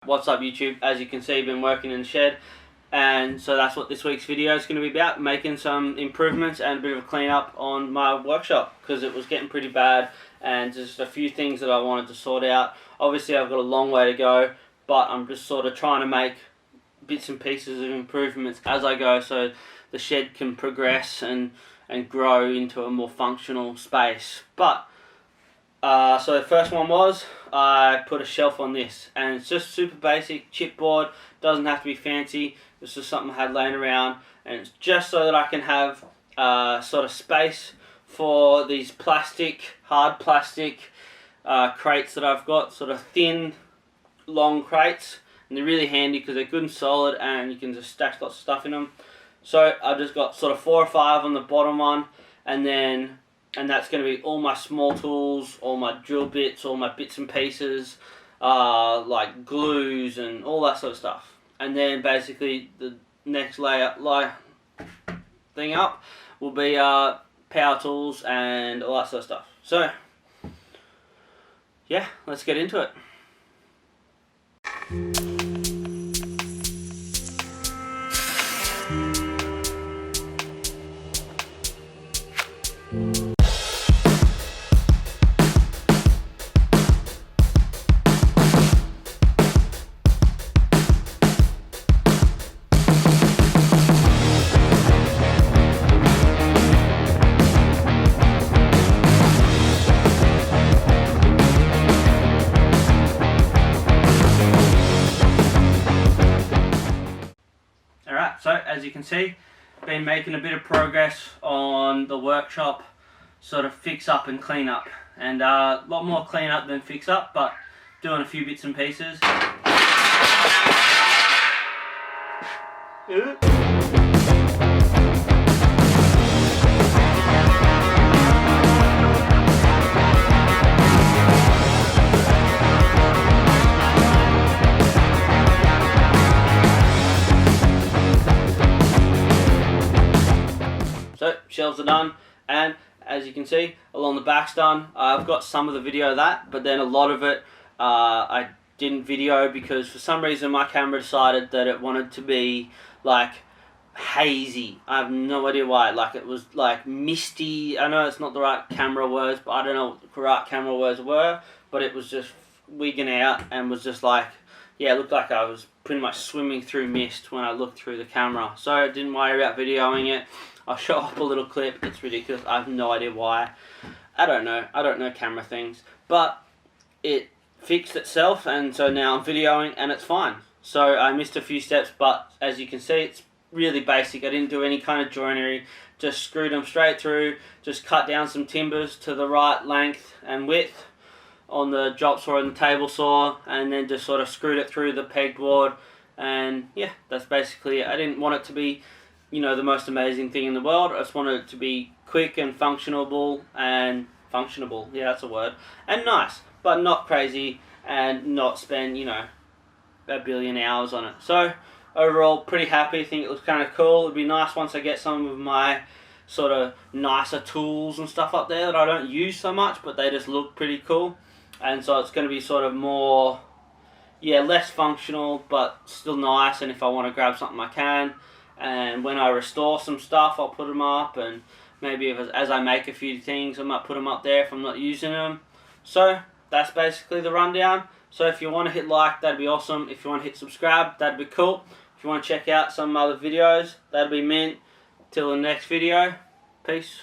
What's up YouTube? As you can see, I've been working in the shed, and so that's what this week's video is going to be about, making some improvements and a bit of a clean up on my workshop because it was getting pretty bad and just a few things that I wanted to sort out. Obviously I've got a long way to go, but I'm just sort of trying to make bits and pieces of improvements as I go so the shed can progress and grow into a more functional space. But so the first one was I put a shelf on this, and it's just super basic chipboard, doesn't have to be fancy, it's just something I had laying around, and it's just so that I can have sort of space for these hard plastic crates that I've got, sort of thin, long crates, and they're really handy because they're good and solid and you can just stack lots of stuff in them. So I've just got sort of 4 or 5 on the bottom one, and that's going to be all my small tools, all my drill bits, all my bits and pieces, like glues and all that sort of stuff. And then basically the next thing up will be power tools and all that sort of stuff. So yeah, let's get into it. So as you can see, been making a bit of progress on the workshop, sort of fix up and clean up, and a lot more clean up than fix up, but doing a few bits and pieces. So shelves are done, and as you can see, along the back's done. I've got some of the video of that, but then a lot of it I didn't video because for some reason my camera decided that it wanted to be like hazy. I have no idea why. Like it was like misty. I know it's not the right camera words, but I don't know what the right camera words were, but it was just wigging out and was just like, yeah, it looked like I was pretty much swimming through mist when I looked through the camera. So I didn't worry about videoing it. I'll show up a little clip. It's ridiculous. I have no idea why. I don't know camera things. But it fixed itself, and so now I'm videoing and it's fine. So I missed a few steps, but as you can see, it's really basic. I didn't do any kind of joinery. Just screwed them straight through. Just cut down some timbers to the right length and width on the drop saw and the table saw, and then just sort of screwed it through the pegboard. And yeah, that's basically it. I didn't want it to be, you know, the most amazing thing in the world. I just wanted it to be quick and functionable, yeah, that's a word, and nice, but not crazy and not spend, you know, a billion hours on it. So overall, pretty happy. I think it looks kind of cool. It'd be nice once I get some of my sort of nicer tools and stuff up there that I don't use so much, but they just look pretty cool. And so it's going to be sort of more, yeah, less functional, but still nice, and if I want to grab something I can. And when I restore some stuff, I'll put them up, and maybe as I make a few things, I might put them up there if I'm not using them. So that's basically the rundown. So if you want to hit like, that'd be awesome. If you want to hit subscribe, that'd be cool. If you want to check out some other videos, that'd be mint. Till the next video, peace.